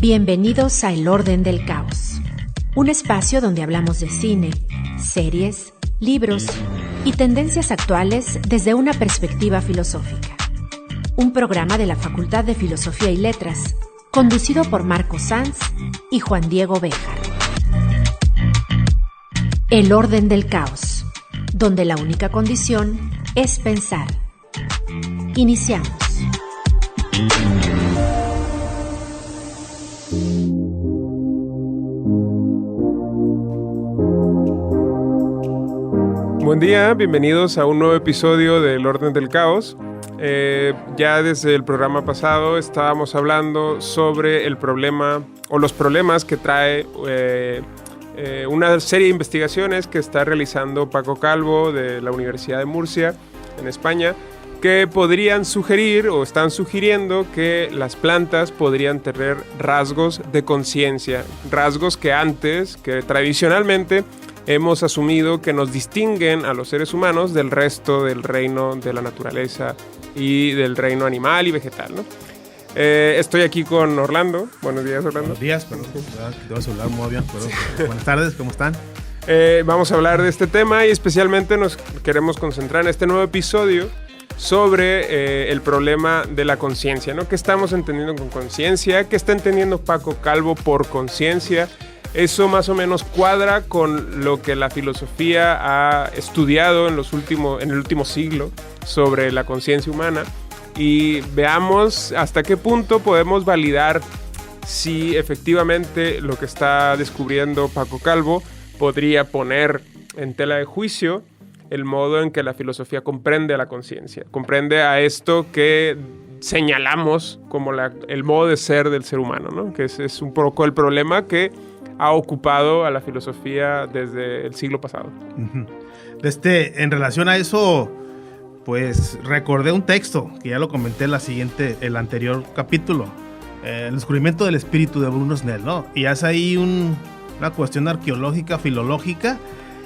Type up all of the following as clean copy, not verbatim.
Bienvenidos a El Orden del Caos, un espacio donde hablamos de cine, series, libros y tendencias actuales desde una perspectiva filosófica. Un programa de la Facultad de Filosofía y Letras, conducido por Marco Sanz y Juan Diego Béjar. El Orden del Caos, donde la única condición es pensar. Iniciamos. Buen día, bienvenidos a un nuevo episodio de El Orden del Caos. Ya desde el programa pasado estábamos hablando sobre el problema o los problemas que trae una serie de investigaciones que está realizando Paco Calvo de la Universidad de Murcia en España, que podrían sugerir o están sugiriendo que las plantas podrían tener rasgos de conciencia, rasgos que tradicionalmente hemos asumido que nos distinguen a los seres humanos del resto del reino de la naturaleza y del reino animal y vegetal, ¿no? Estoy aquí con Orlando. Buenos días, Orlando. Buenos días, perdón. Te vas a hablar muy bien, pero buenas tardes, ¿cómo están? Vamos a hablar de este tema y especialmente nos queremos concentrar en este nuevo episodio sobre el problema de la conciencia, ¿no? ¿Qué estamos entendiendo con conciencia? ¿Qué está entendiendo Paco Calvo por conciencia? Eso más o menos cuadra con lo que la filosofía ha estudiado en el último siglo sobre la conciencia humana, y veamos hasta qué punto podemos validar si efectivamente lo que está descubriendo Paco Calvo podría poner en tela de juicio el modo en que la filosofía comprende a la conciencia, comprende a esto que señalamos como el modo de ser del ser humano, ¿no? Que es un poco el problema que ha ocupado a la filosofía desde el siglo pasado. En relación a eso, pues recordé un texto que ya lo comenté en el anterior capítulo, el descubrimiento del espíritu de Bruno Snell, ¿no? Y hace ahí una cuestión arqueológica, filológica,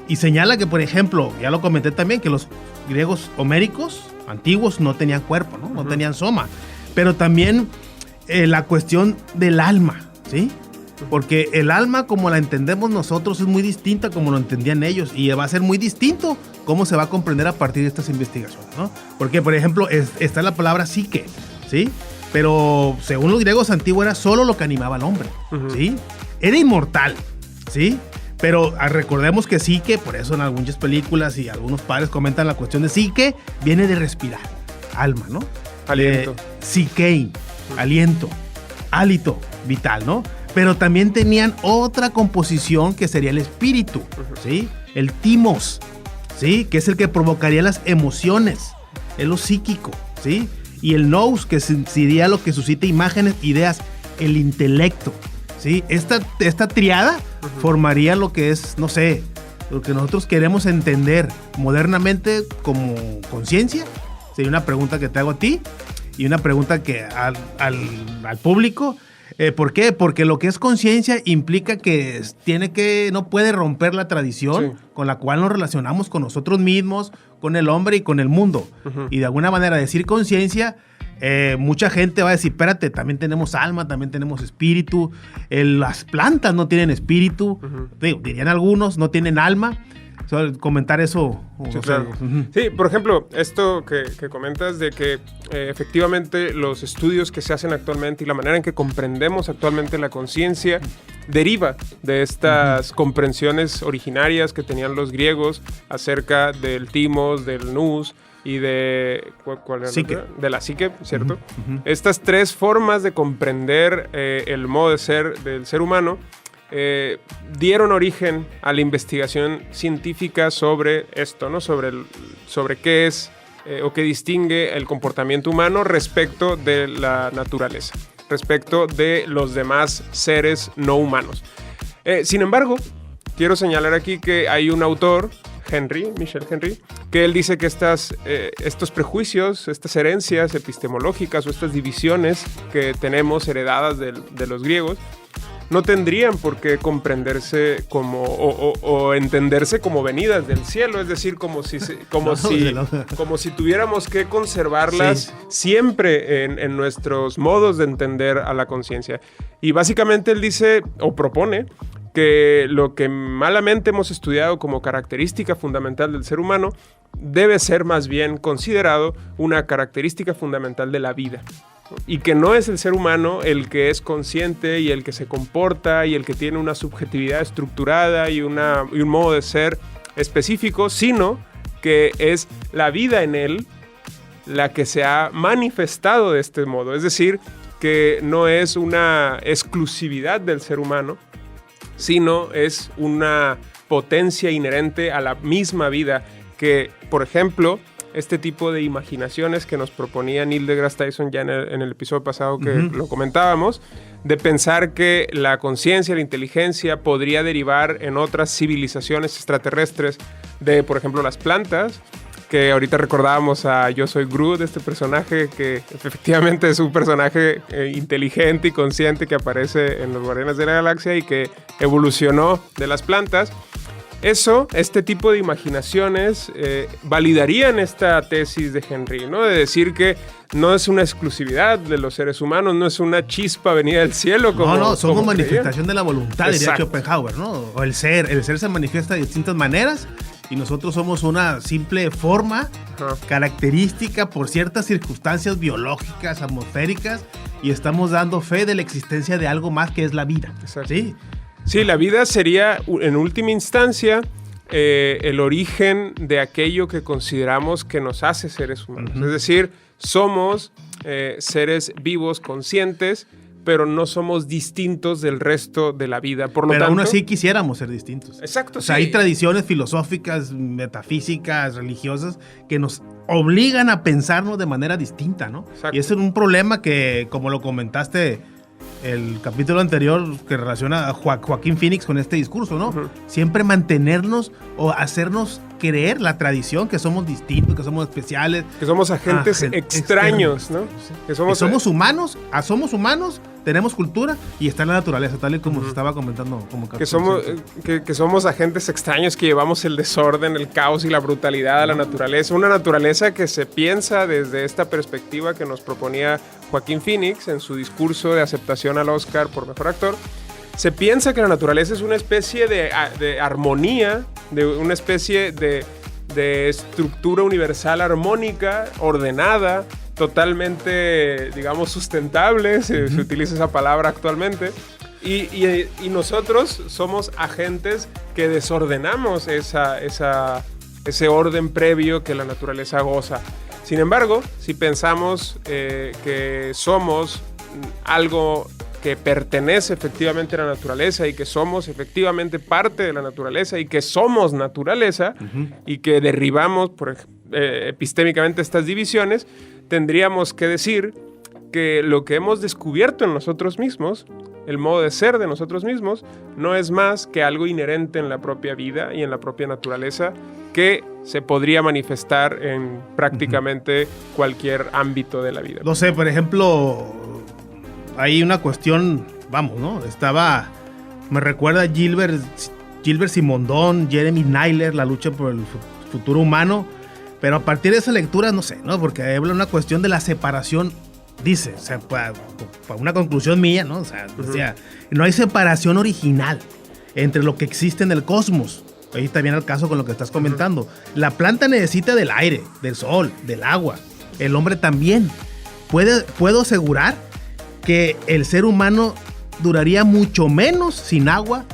y señala que, por ejemplo, ya lo comenté también, que los griegos homéricos antiguos no tenían cuerpo, ¿no? No tenían soma, pero también la cuestión del alma, ¿sí? Porque el alma, como la entendemos nosotros, es muy distinta como lo entendían ellos, y va a ser muy distinto cómo se va a comprender a partir de estas investigaciones, ¿no? Porque, por ejemplo, está la palabra psique, ¿sí? Pero según los griegos antiguos era solo lo que animaba al hombre, ¿sí? Era inmortal, ¿sí? Pero recordemos que psique, por eso en algunas películas y algunos padres comentan la cuestión de psique, viene de respirar, alma, ¿no? Aliento. Psiquein, aliento, hálito, vital, ¿no? Pero también tenían otra composición que sería el espíritu, ¿sí? El timos, ¿sí? Que es el que provocaría las emociones, es lo psíquico, ¿sí? Y el nous, que sería lo que suscita imágenes, ideas, el intelecto, ¿sí? Esta triada formaría lo que es, no sé, lo que nosotros queremos entender modernamente como conciencia. Sería una pregunta que te hago a ti y una pregunta que al público. ¿Por qué? Porque lo que es conciencia implica que no puede romper la tradición con la cual nos relacionamos con nosotros mismos, con el hombre y con el mundo. Y de alguna manera decir conciencia, mucha gente va a decir, espérate, también tenemos alma, también tenemos espíritu. Las plantas no tienen espíritu, dirían algunos, no tienen alma. Comentar eso. Sí, claro. Sí, por ejemplo, esto que comentas de que efectivamente los estudios que se hacen actualmente y la manera en que comprendemos actualmente la conciencia deriva de estas comprensiones originarias que tenían los griegos acerca del timos, del nous y de la psique, ¿cierto? Estas tres formas de comprender el modo de ser del ser humano dieron origen a la investigación científica sobre esto, ¿no? Sobre qué es o qué distingue el comportamiento humano respecto de la naturaleza, respecto de los demás seres no humanos. Sin embargo, quiero señalar aquí que hay un autor, Michel Henry, que él dice que estos prejuicios, estas herencias epistemológicas o estas divisiones que tenemos heredadas de los griegos, no tendrían por qué comprenderse como o entenderse como venidas del cielo, es decir, como si tuviéramos que conservarlas siempre en nuestros modos de entender a la conciencia. Y básicamente él dice o propone que lo que malamente hemos estudiado como característica fundamental del ser humano debe ser más bien considerado una característica fundamental de la vida. Y que no es el ser humano el que es consciente y el que se comporta y el que tiene una subjetividad estructurada y un modo de ser específico, sino que es la vida en él la que se ha manifestado de este modo. Es decir, que no es una exclusividad del ser humano, sino es una potencia inherente a la misma vida que, por ejemplo, este tipo de imaginaciones que nos proponía Neil deGrasse Tyson ya en el episodio pasado que lo comentábamos, de pensar que la conciencia, la inteligencia podría derivar en otras civilizaciones extraterrestres de, por ejemplo, las plantas, que ahorita recordábamos a Yo Soy Groot, este personaje que efectivamente es un personaje inteligente y consciente que aparece en los Guardianes de la Galaxia y que evolucionó de las plantas. Este tipo de imaginaciones validarían esta tesis de Henry, ¿no? De decir que no es una exclusividad de los seres humanos, no es una chispa venida del cielo. Somos manifestación de la voluntad, diría Schopenhauer, ¿no? O el ser se manifiesta de distintas maneras y nosotros somos una simple forma característica por ciertas circunstancias biológicas, atmosféricas, y estamos dando fe de la existencia de algo más que es la vida. Exacto. ¿Sí? Sí, la vida sería, en última instancia, el origen de aquello que consideramos que nos hace seres humanos. Es decir, somos seres vivos, conscientes, pero no somos distintos del resto de la vida. Pero aún así quisiéramos ser distintos. Exacto, o sea, hay tradiciones filosóficas, metafísicas, religiosas, que nos obligan a pensarnos de manera distinta, ¿no? Exacto. Y ese es un problema que, como lo comentaste el capítulo anterior, que relaciona a Joaquín Phoenix con este discurso, ¿no? Siempre mantenernos o hacernos creer la tradición que somos distintos, que somos especiales. Que somos agentes extraños, ¿no? Que somos humanos, tenemos cultura y está en la naturaleza, tal y como se estaba comentando. Que somos agentes extraños que llevamos el desorden, el caos y la brutalidad a la naturaleza. Una naturaleza que se piensa desde esta perspectiva que nos proponía Joaquín Phoenix en su discurso de aceptación al Oscar por Mejor Actor. Se piensa que la naturaleza es una especie de armonía, de una especie de estructura universal armónica, ordenada, totalmente, digamos, sustentable, se utiliza esa palabra actualmente, y nosotros somos agentes que desordenamos ese orden previo que la naturaleza goza. Sin embargo, si pensamos que somos algo que pertenece efectivamente a la naturaleza y que somos efectivamente parte de la naturaleza y que somos naturaleza y que derribamos epistémicamente estas divisiones, tendríamos que decir que lo que hemos descubierto en nosotros mismos, el modo de ser de nosotros mismos, no es más que algo inherente en la propia vida y en la propia naturaleza que se podría manifestar en prácticamente cualquier ámbito de la vida. No sé, por ejemplo, hay una cuestión, ¿no? Me recuerda a Gilbert Simondon, Jeremy Nyler, la lucha por el futuro humano, pero a partir de esa lectura, no sé, ¿no? Porque habla una cuestión de la separación, dice, o sea, para una conclusión mía, ¿no? O sea, no hay separación original entre lo que existe en el cosmos. Ahí está bien el caso con lo que estás comentando. La planta necesita del aire, del sol, del agua. El hombre también. Puedo asegurar que el ser humano duraría mucho menos sin agua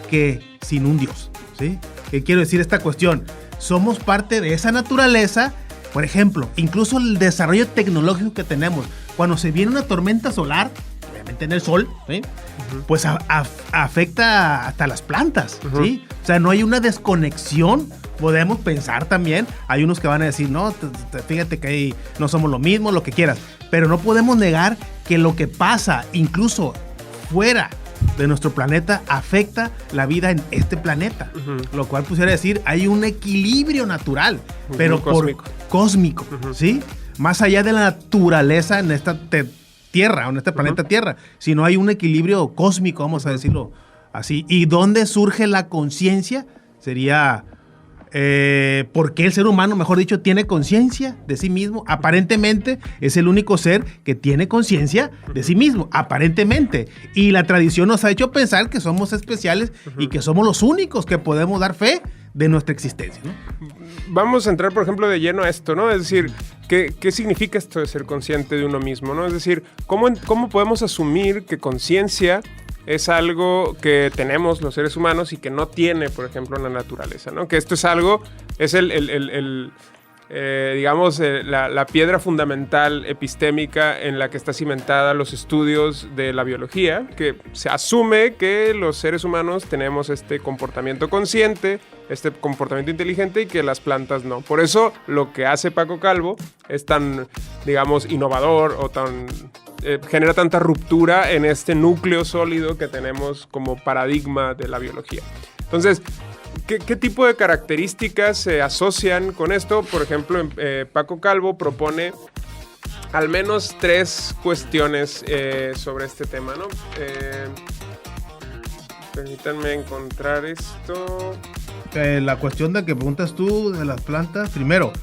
que sin un Dios, ¿sí? ¿Qué quiero decir esta cuestión? Somos parte de esa naturaleza. Por ejemplo, incluso el desarrollo tecnológico que tenemos. Cuando se viene una tormenta solar, obviamente en el sol, ¿sí? Pues afecta hasta las plantas, ¿sí? O sea, no hay una desconexión. Podemos pensar también, hay unos que van a decir, no, fíjate que ahí no somos lo mismo, lo que quieras. Pero no podemos negar que lo que pasa incluso fuera de nuestro planeta afecta la vida en este planeta. Lo cual pudiera decir, hay un equilibrio natural, pero cósmico, ¿sí? Más allá de la naturaleza, en esta Tierra, en este planeta Tierra, sino hay un equilibrio cósmico, vamos a decirlo así. ¿Y dónde surge la conciencia? Sería... ¿por qué el ser humano, mejor dicho, tiene conciencia de sí mismo? Aparentemente es el único ser que tiene conciencia de sí mismo, aparentemente. Y la tradición nos ha hecho pensar que somos especiales y que somos los únicos que podemos dar fe de nuestra existencia, ¿no? Vamos a entrar, por ejemplo, de lleno a esto, ¿no? Es decir, ¿qué significa esto de ser consciente de uno mismo, ¿no? Es decir, ¿cómo podemos asumir que conciencia es algo que tenemos los seres humanos y que no tiene, por ejemplo, la naturaleza, ¿no? Que esto es algo, es la piedra fundamental epistémica en la que está cimentada los estudios de la biología, que se asume que los seres humanos tenemos este comportamiento consciente, este comportamiento inteligente y que las plantas no. Por eso lo que hace Paco Calvo es tan, digamos, innovador o tan... genera tanta ruptura en este núcleo sólido que tenemos como paradigma de la biología. Entonces, ¿qué tipo de características se asocian con esto? Por ejemplo, Paco Calvo propone al menos 3 cuestiones sobre este tema, ¿no? Permítanme encontrar esto. La cuestión de que preguntas tú de las plantas, primero,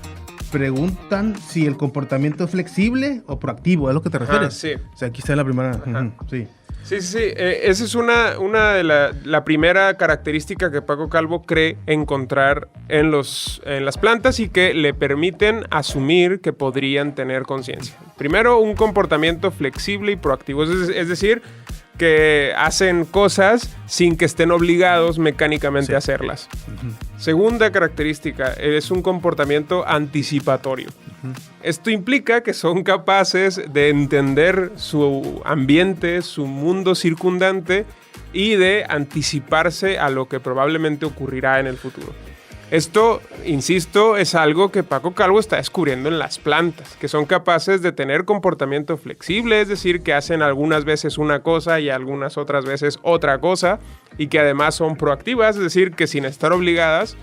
preguntan si el comportamiento es flexible o proactivo, ¿es lo que te refieres? Sí. O sea, aquí está la primera. Sí. Sí. Esa es una de la primera característica que Paco Calvo cree encontrar en las plantas y que le permiten asumir que podrían tener conciencia. Primero, un comportamiento flexible y proactivo, es decir, que hacen cosas sin que estén obligados mecánicamente a hacerlas. Segunda característica, es un comportamiento anticipatorio. Esto implica que son capaces de entender su ambiente, su mundo circundante y de anticiparse a lo que probablemente ocurrirá en el futuro. Esto, insisto, es algo que Paco Calvo está descubriendo en las plantas, que son capaces de tener comportamiento flexible, es decir, que hacen algunas veces una cosa y algunas otras veces otra cosa, y que además son proactivas, es decir, que sin estar obligadas,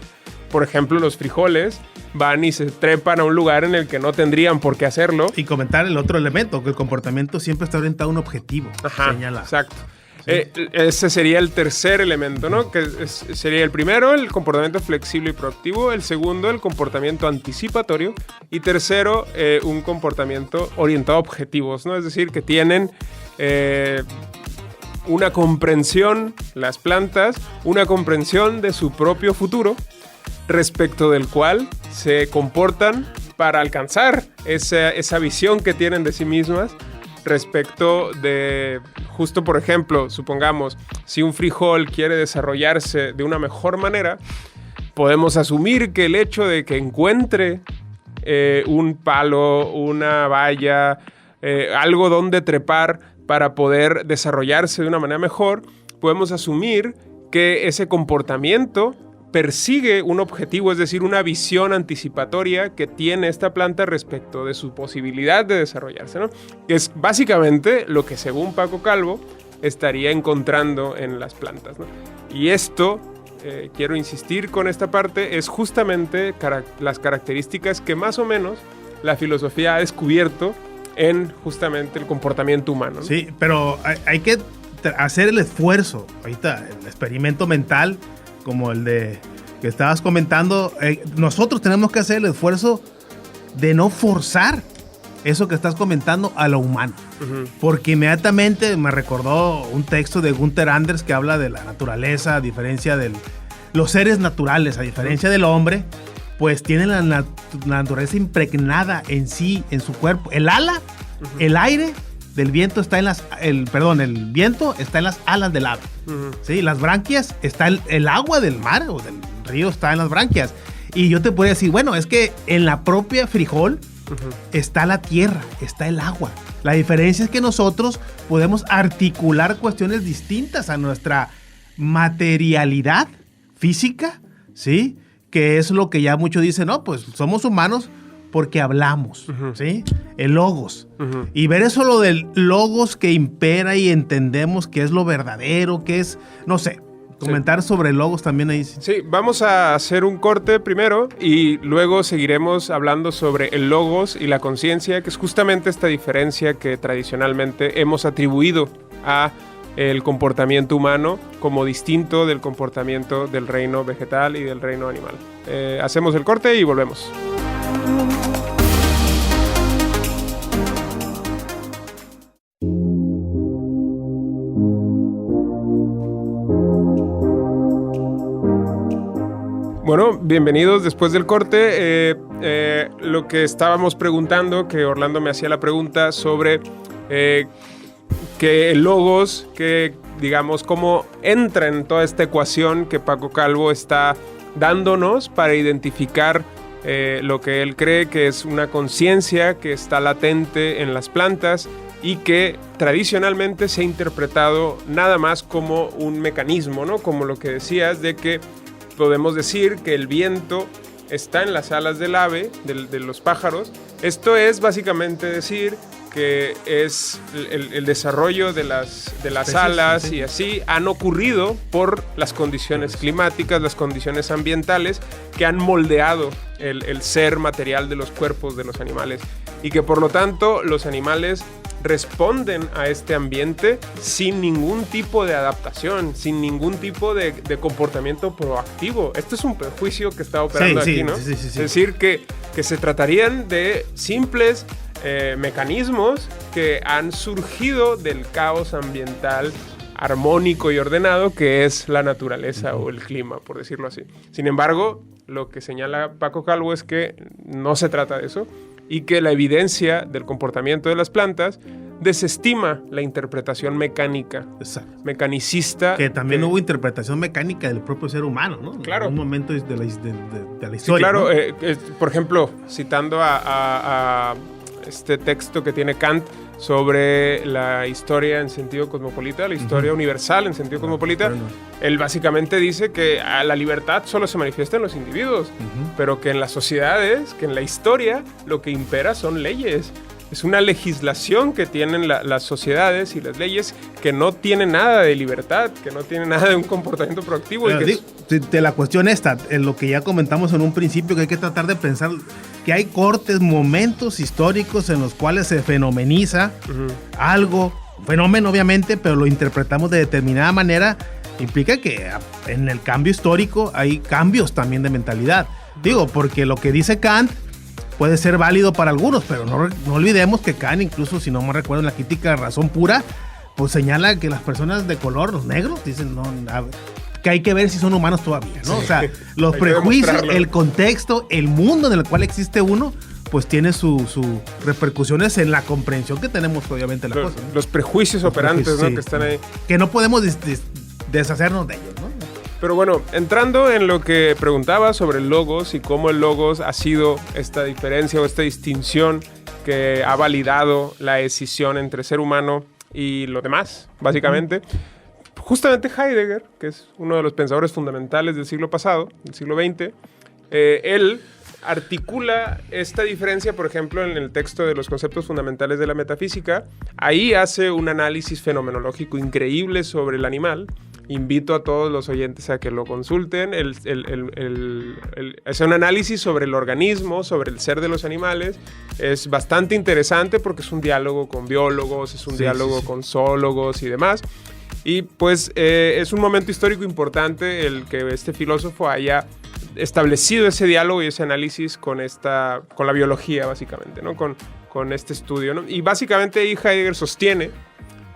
por ejemplo, los frijoles van y se trepan a un lugar en el que no tendrían por qué hacerlo. Y comentar el otro elemento, que el comportamiento siempre está orientado a un objetivo. Señala. Exacto. Ese sería el tercer elemento, ¿no? Que sería el primero, el comportamiento flexible y proactivo. El segundo, el comportamiento anticipatorio. Y tercero, un comportamiento orientado a objetivos, ¿no? Es decir, que tienen una comprensión, las plantas, una comprensión de su propio futuro, respecto del cual se comportan para alcanzar esa visión que tienen de sí mismas respecto de, justo por ejemplo, supongamos, si un frijol quiere desarrollarse de una mejor manera, podemos asumir que el hecho de que encuentre un palo, una valla, algo donde trepar para poder desarrollarse de una manera mejor, podemos asumir que ese comportamiento persigue un objetivo, es decir, una visión anticipatoria que tiene esta planta respecto de su posibilidad de desarrollarse, ¿no? Es básicamente lo que, según Paco Calvo, estaría encontrando en las plantas, ¿no? Y esto, quiero insistir con esta parte, es justamente las características que más o menos la filosofía ha descubierto en justamente el comportamiento humano, ¿no? Sí, pero hay que hacer el esfuerzo. Ahorita, el experimento mental, como el de que estabas comentando, nosotros tenemos que hacer el esfuerzo de no forzar eso que estás comentando a lo humano. Porque inmediatamente me recordó un texto de Gunther Anders que habla de la naturaleza, a diferencia de los seres naturales, a diferencia del hombre, pues tienen la naturaleza impregnada en sí, en su cuerpo. El ala, el aire del viento está en el viento está en las alas del ave. ¿Sí? Las branquias, está el agua del mar o del río está en las branquias. Y yo te podría decir, bueno, es que en la propia frijol está la tierra, está el agua. La diferencia es que nosotros podemos articular cuestiones distintas a nuestra materialidad física, ¿sí? Que es lo que ya muchos dicen, no, pues somos humanos porque hablamos, ¿sí? El logos. Y ver eso, lo del logos que impera y entendemos que es lo verdadero, que es, no sé, comentar sobre logos también ahí. Sí, vamos a hacer un corte primero y luego seguiremos hablando sobre el logos y la conciencia, que es justamente esta diferencia que tradicionalmente hemos atribuido a el comportamiento humano como distinto del comportamiento del reino vegetal y del reino animal. Hacemos el corte y volvemos. Bueno, bienvenidos después del corte. Lo que estábamos preguntando, que Orlando me hacía la pregunta sobre que el logos, que digamos, cómo entra en toda esta ecuación que Paco Calvo está dándonos para identificar lo que él cree que es una conciencia que está latente en las plantas y que tradicionalmente se ha interpretado nada más como un mecanismo, ¿no? Como lo que decías de que podemos decir que el viento está en las alas del ave, de los pájaros. Esto es básicamente decir que es el desarrollo de las alas, sí. Y así han ocurrido por las condiciones climáticas, las condiciones ambientales que han moldeado el ser material de los cuerpos de los animales y que por lo tanto los animales responden a este ambiente sin ningún tipo de adaptación, sin ningún tipo de comportamiento proactivo. Esto es un prejuicio que está operando aquí, ¿no? Sí. Es decir, que se tratarían de simples mecanismos que han surgido del caos ambiental armónico y ordenado que es la naturaleza o el clima, por decirlo así. Sin embargo, lo que señala Paco Calvo es que no se trata de eso y que la evidencia del comportamiento de las plantas desestima la interpretación mecánica, mecanicista. Que también hubo interpretación mecánica del propio ser humano, ¿no? Claro. En un momento de la historia. Sí, claro. ¿No? Por ejemplo, citando a este texto que tiene Kant sobre la historia en sentido cosmopolita, la historia universal en sentido cosmopolita, él básicamente dice que la libertad solo se manifiesta en los individuos, pero que en las sociedades, que en la historia, lo que impera son leyes. Es una legislación que tienen las sociedades y las leyes que no tienen nada de libertad, que no tienen nada de un comportamiento proactivo. Pero de la cuestión esta, en lo que ya comentamos en un principio, que hay que tratar de pensar que hay cortes, momentos históricos en los cuales se fenomeniza algo, fenómeno obviamente, pero lo interpretamos de determinada manera, implica que en el cambio histórico hay cambios también de mentalidad. Digo, porque lo que dice Kant puede ser válido para algunos, pero no olvidemos que Kant, incluso si no me recuerdo en la crítica de razón pura, pues señala que las personas de color, los negros, dicen que hay que ver si son humanos todavía, ¿no? Sí. O sea, los prejuicios, el contexto, el mundo en el cual existe uno, pues tiene sus repercusiones en la comprensión que tenemos obviamente de la cosa, ¿no? Los prejuicios operantes, ¿no? Sí, que están ahí. Que no podemos deshacernos de ellos, ¿no? Pero bueno, entrando en lo que preguntaba sobre el logos y cómo el logos ha sido esta diferencia o esta distinción que ha validado la escisión entre ser humano y lo demás, básicamente. Justamente Heidegger, que es uno de los pensadores fundamentales del siglo pasado, del siglo XX, él articula esta diferencia, por ejemplo, en el texto de los conceptos fundamentales de la metafísica. Ahí hace un análisis fenomenológico increíble sobre el animal. Invito a todos los oyentes a que lo consulten. Es un análisis sobre el organismo, sobre el ser de los animales. Es bastante interesante porque es un diálogo con biólogos, es un diálogo con zoólogos y demás. Y pues es un momento histórico importante el que este filósofo haya establecido ese diálogo y ese análisis con la biología, básicamente, ¿no? Con este estudio, ¿no? Y básicamente ahí Heidegger sostiene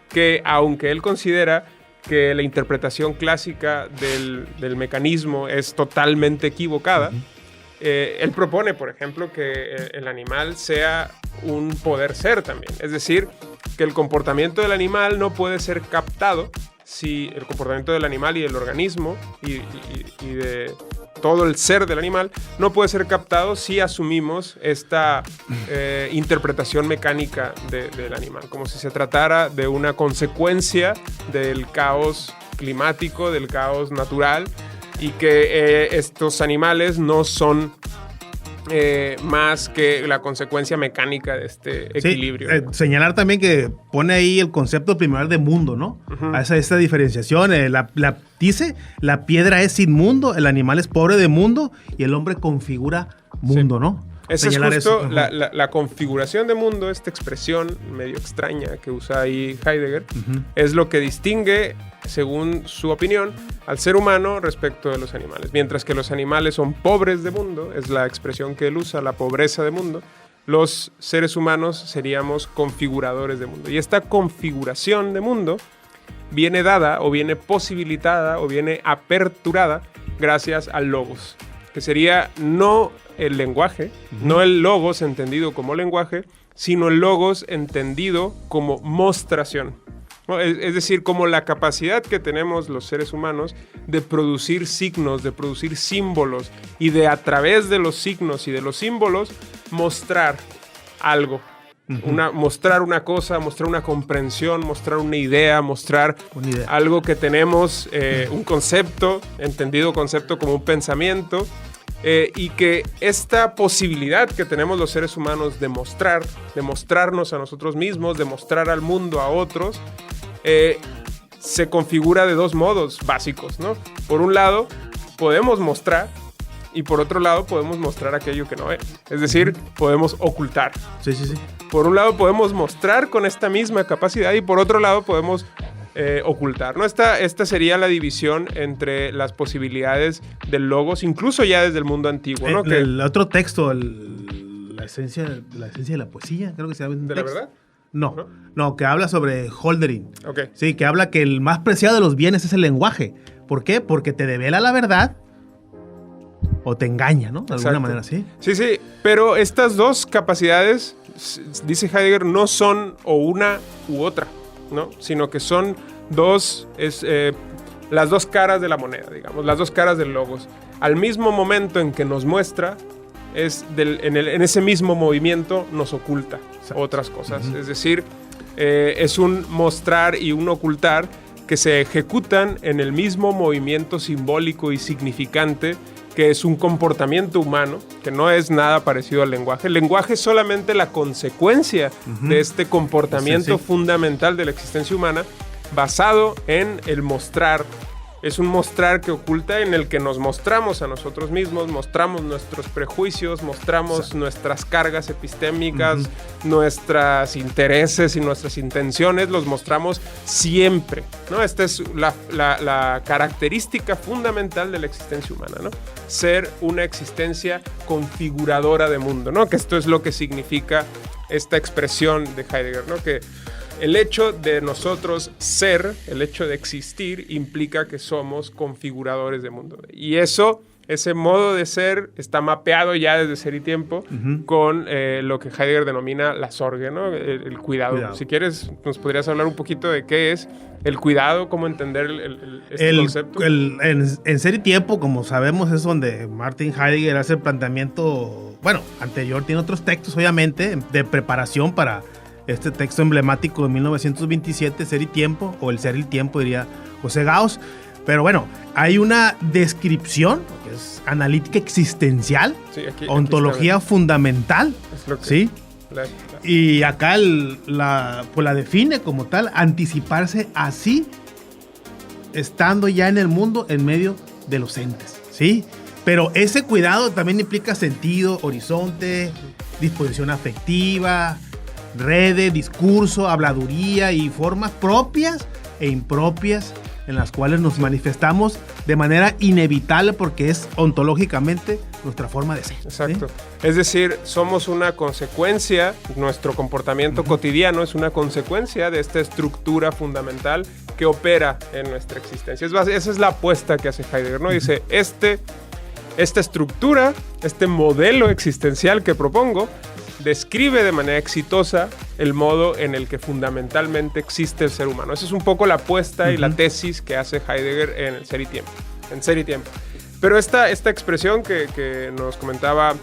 que, aunque él considera que la interpretación clásica del mecanismo es totalmente equivocada, él propone, por ejemplo, que el animal sea un poder ser también. Es decir, que el comportamiento del animal no puede ser captado si el comportamiento del animal y del organismo y de todo el ser del animal no puede ser captado si asumimos esta interpretación mecánica del animal, como si se tratara de una consecuencia del caos climático, del caos natural, y que estos animales no son más que la consecuencia mecánica de este equilibrio. Sí, señalar también que pone ahí el concepto primordial de mundo, ¿no? A esta diferenciación. Dice, la piedra es sin mundo, el animal es pobre de mundo y el hombre configura mundo, ¿no? Esa es justo la configuración de mundo, esta expresión medio extraña que usa ahí Heidegger, es lo que distingue, según su opinión, al ser humano respecto de los animales. Mientras que los animales son pobres de mundo, es la expresión que él usa, la pobreza de mundo, los seres humanos seríamos configuradores de mundo. Y esta configuración de mundo viene dada o viene posibilitada o viene aperturada gracias al logos, que sería no el lenguaje, no el logos entendido como lenguaje, sino el logos entendido como mostración. Es decir, como la capacidad que tenemos los seres humanos de producir signos, de producir símbolos y de a través de los signos y de los símbolos mostrar algo. Mostrar una cosa, mostrar una comprensión, mostrar una idea, mostrar algo que tenemos, un concepto, entendido concepto como un pensamiento. Y que esta posibilidad que tenemos los seres humanos de mostrarnos a nosotros mismos, de mostrar al mundo a otros, se configura de dos modos básicos, ¿no? Por un lado, podemos mostrar y por otro lado, podemos mostrar aquello que no es. Es decir, podemos ocultar. Sí. Por un lado, podemos mostrar con esta misma capacidad y por otro lado, podemos ocultar, ¿no? Esta sería la división entre las posibilidades del logos, incluso ya desde el mundo antiguo, ¿no? El otro texto, la esencia de la poesía, creo que se llama. ¿De la verdad? No, que habla sobre Hölderlin. Okay. Sí, que habla que el más preciado de los bienes es el lenguaje. ¿Por qué? Porque te devela la verdad o te engaña, ¿no? De alguna manera, ¿sí? Sí, pero estas dos capacidades, dice Heidegger, no son o una u otra, ¿no? Sino que son las dos caras de la moneda, digamos, las dos caras del logos. Al mismo momento en que nos muestra, en ese mismo movimiento nos oculta otras cosas. Es decir, es un mostrar y un ocultar que se ejecutan en el mismo movimiento simbólico y significante que es un comportamiento humano, que no es nada parecido al lenguaje. El lenguaje es solamente la consecuencia de este comportamiento fundamental de la existencia humana, basado en el mostrar. Es un mostrar que oculta, en el que nos mostramos a nosotros mismos, mostramos nuestros prejuicios, mostramos nuestras cargas epistémicas, nuestros intereses y nuestras intenciones, los mostramos siempre, ¿no? Esta es la característica fundamental de la existencia humana, ¿no? Ser una existencia configuradora de mundo, ¿no? Que esto es lo que significa esta expresión de Heidegger, ¿no? Que el hecho de nosotros ser, el hecho de existir, implica que somos configuradores de mundo. Y ese modo de ser está mapeado ya desde Ser y Tiempo con lo que Heidegger denomina la Sorge, ¿no? El cuidado. Si quieres, nos podrías hablar un poquito de qué es el cuidado, cómo entender este concepto. En Ser y Tiempo, como sabemos, es donde Martin Heidegger hace el planteamiento, anterior, tiene otros textos, obviamente, de preparación para este texto emblemático de 1927, Ser y Tiempo, o el Ser y el Tiempo, diría José Gauss. Pero hay una descripción, que es analítica existencial, ontología fundamental, ¿sí? Y acá la define como tal, anticiparse así, estando ya en el mundo, en medio de los entes, ¿sí? Pero ese cuidado también implica sentido, horizonte, disposición afectiva, redes, discurso, habladuría y formas propias e impropias en las cuales nos manifestamos de manera inevitable porque es ontológicamente nuestra forma de ser. Exacto. ¿Sí? Es decir, somos una consecuencia, nuestro comportamiento cotidiano es una consecuencia de esta estructura fundamental que opera en nuestra existencia. Esa es la apuesta que hace Heidegger, ¿no? Dice, esta estructura, este modelo existencial que propongo, describe de manera exitosa el modo en el que fundamentalmente existe el ser humano. Esa es un poco la apuesta y la tesis que hace Heidegger en Ser y Tiempo. En Ser y Tiempo. Pero esta expresión que nos comentaba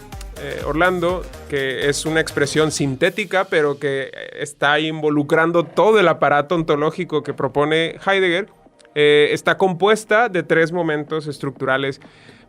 Orlando, que es una expresión sintética, pero que está involucrando todo el aparato ontológico que propone Heidegger, está compuesta de tres momentos estructurales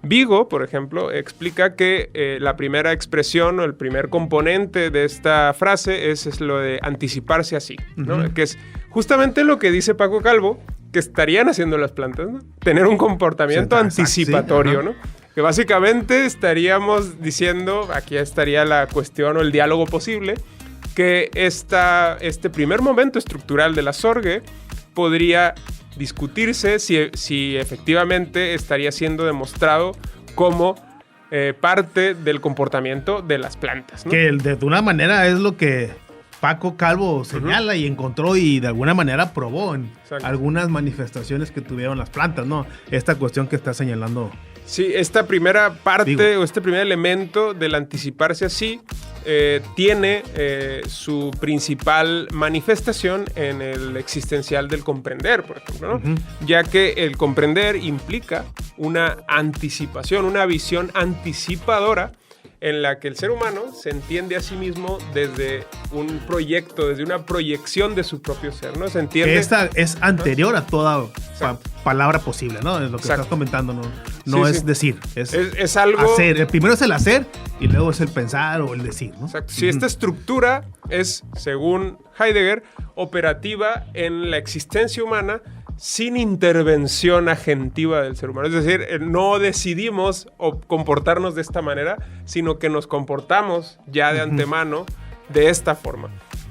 Vigo, por ejemplo, explica que la primera expresión o el primer componente de esta frase es lo de anticiparse a sí, ¿no? Que es justamente lo que dice Paco Calvo que estarían haciendo las plantas, ¿no? Tener un comportamiento anticipatorio, ¿no? Que básicamente estaríamos diciendo, aquí estaría la cuestión o el diálogo posible, que este primer momento estructural de la Sorge podría discutirse si efectivamente estaría siendo demostrado como parte del comportamiento de las plantas, ¿no? Que de una manera es lo que Paco Calvo señala y encontró y de alguna manera probó en algunas manifestaciones que tuvieron las plantas, ¿no? Esta cuestión que está señalando. Sí, esta primera parte o este primer elemento del anticiparse así tiene su principal manifestación en el existencial del comprender, por ejemplo, ¿no? Ya que el comprender implica una anticipación, una visión anticipadora en la que el ser humano se entiende a sí mismo desde un proyecto, desde una proyección de su propio ser, ¿no? Se entiende. Que esta es anterior a toda palabra posible, ¿no? Es lo que estás comentando, no es decir, es algo. Hacer. El primero es el hacer y luego es el pensar o el decir, ¿no? Exacto. Si esta estructura es, según Heidegger, operativa en la existencia humana, sin intervención agentiva del ser humano. Es decir, no decidimos comportarnos de esta manera, sino que nos comportamos ya de antemano de esta forma.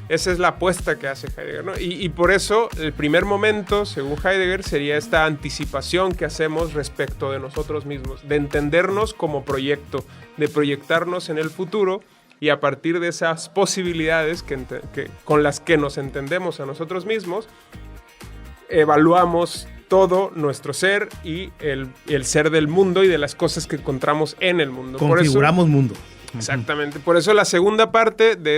Esa es la apuesta que hace Heidegger, ¿no? Y por eso el primer momento, según Heidegger, sería esta anticipación que hacemos respecto de nosotros mismos, de entendernos como proyecto, de proyectarnos en el futuro y a partir de esas posibilidades con las que nos entendemos a nosotros mismos, evaluamos todo nuestro ser y el ser del mundo y de las cosas que encontramos en el mundo. Configuramos mundo. Exactamente. Por eso la segunda parte de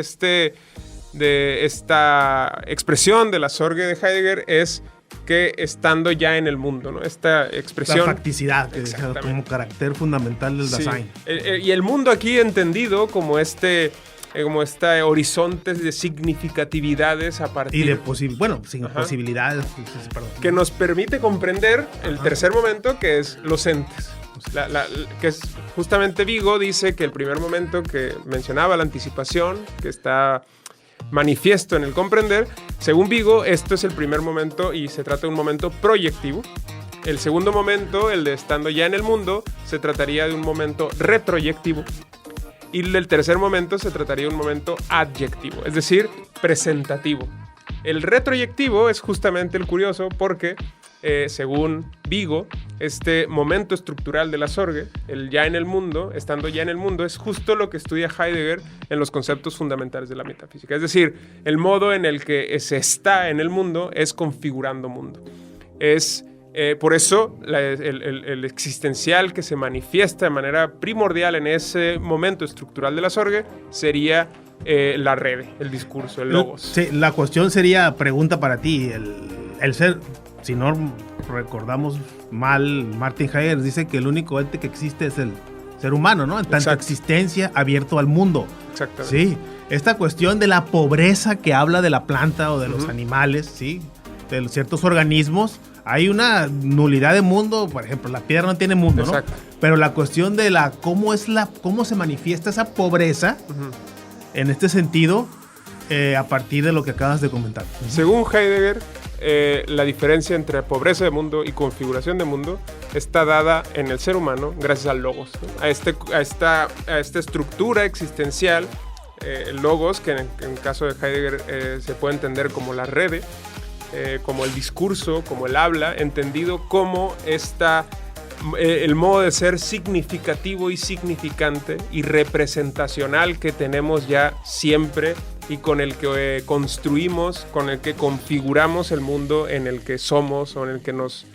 esta expresión de la Sorge de Heidegger es que estando ya en el mundo, ¿no? Esta expresión... La facticidad, que es como carácter fundamental del Dasein. Y el mundo aquí entendido como este horizonte de significatividades a partir... Y de posibilidades. Que nos permite comprender el tercer momento, que es los entes. Que es justamente Vigo dice que el primer momento que mencionaba, la anticipación, que está manifiesto en el comprender, según Vigo, esto es el primer momento y se trata de un momento proyectivo. El segundo momento, el de estando ya en el mundo, se trataría de un momento retroyectivo. Y el tercer momento se trataría de un momento adyectivo, es decir, presentativo. El retroyectivo es justamente el curioso porque, según Vigo, este momento estructural de la Sorge, el ya en el mundo, estando ya en el mundo, es justo lo que estudia Heidegger en los conceptos fundamentales de la metafísica. Es decir, el modo en el que se está en el mundo es configurando mundo. Por eso el existencial que se manifiesta de manera primordial en ese momento estructural de la Sorge sería la red, el discurso, el logos. Sí, la cuestión sería, pregunta para ti, el ser, si no recordamos mal, Martin Heidegger dice que el único ente que existe es el ser humano, ¿no? En tanta existencia abierto al mundo. Exactamente. Sí, esta cuestión de la pobreza que habla de la planta o de los animales, ¿sí? De ciertos organismos, hay una nulidad de mundo, por ejemplo, la piedra no tiene mundo, ¿no? Pero la cuestión de cómo se manifiesta esa pobreza, en este sentido, a partir de lo que acabas de comentar. Según Heidegger, la diferencia entre pobreza de mundo y configuración de mundo está dada en el ser humano gracias al logos, ¿no? a esta estructura existencial, el logos, que en el caso de Heidegger se puede entender como la red, como el discurso, como el habla, entendido como el modo de ser significativo y significante y representacional que tenemos ya siempre y con el que construimos, con el que configuramos el mundo en el que somos o en el que nos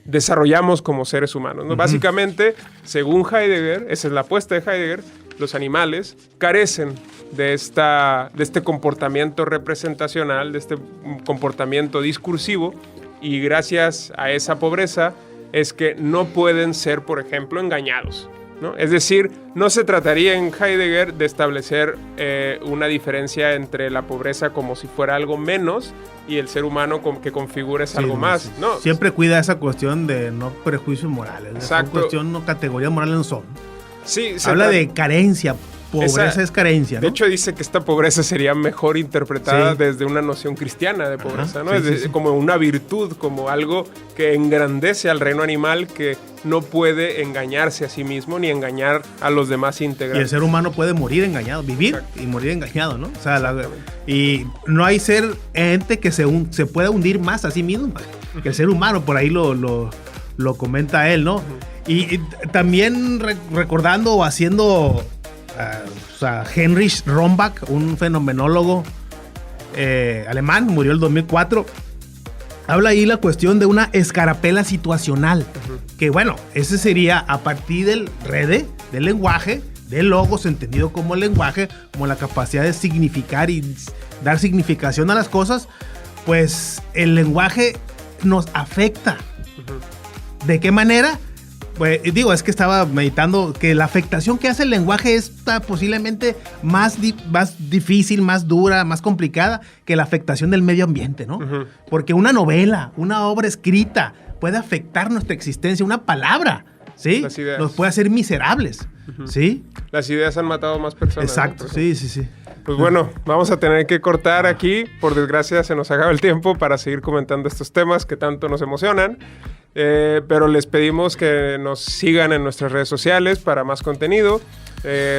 desarrollamos como seres humanos, ¿no? Básicamente, según Heidegger, esa es la apuesta de Heidegger, los animales carecen de este comportamiento representacional, de este comportamiento discursivo, y gracias a esa pobreza es que no pueden ser, por ejemplo, engañados. ¿no? Es decir, no se trataría en Heidegger de establecer una diferencia entre la pobreza como si fuera algo menos y el ser humano que configura es algo más. Sí. ¿No? Siempre cuida esa cuestión de no prejuicios morales. Exacto. Son cuestión, no, categorías morales no son. Sí, habla de carencia. Pobreza es carencia, ¿no? De hecho, dice que esta pobreza sería mejor interpretada desde una noción cristiana de pobreza, ¿no? Como una virtud, como algo que engrandece al reino animal, que no puede engañarse a sí mismo ni engañar a los demás integrantes. Y el ser humano puede morir engañado, vivir y morir engañado, ¿no? O sea, y no hay ente que se pueda hundir más a sí mismo que el ser humano, por ahí lo comenta él, ¿no? Y también recordando o haciendo... o sea, Heinrich Rombach, un fenomenólogo alemán, murió en 2004. Habla ahí la cuestión de una escarapela situacional. Que bueno, ese sería a partir del rede, del lenguaje, del logos, entendido como el lenguaje, como la capacidad de significar y dar significación a las cosas. Pues el lenguaje nos afecta. ¿De qué manera? Pues digo, es que estaba meditando que la afectación que hace el lenguaje es posiblemente más difícil, más dura, más complicada que la afectación del medio ambiente, ¿no? Porque una novela, una obra escrita puede afectar nuestra existencia, una palabra, ¿sí? Nos puede hacer miserables, ¿sí? Las ideas han matado a más personas. Exacto, ¿no? Sí. Pues bueno, vamos a tener que cortar aquí. Por desgracia se nos acaba el tiempo para seguir comentando estos temas que tanto nos emocionan. Pero les pedimos que nos sigan en nuestras redes sociales para más contenido.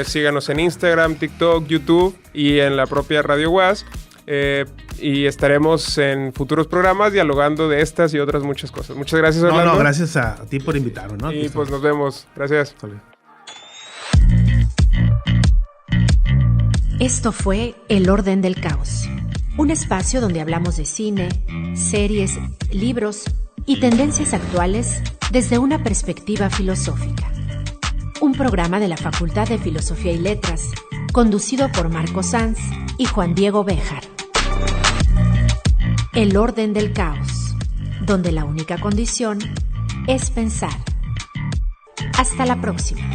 Síganos en Instagram, TikTok, YouTube y en la propia Radio UAS. Y estaremos en futuros programas dialogando de estas y otras muchas cosas. Muchas gracias, Orlando. No, gracias a ti por invitarme, ¿no? Y pues nos vemos. Gracias. Esto fue El Orden del Caos, un espacio donde hablamos de cine, series, libros y tendencias actuales desde una perspectiva filosófica. Un programa de la Facultad de Filosofía y Letras, conducido por Marco Sanz y Juan Diego Béjar. El Orden del Caos, donde la única condición es pensar. Hasta la próxima.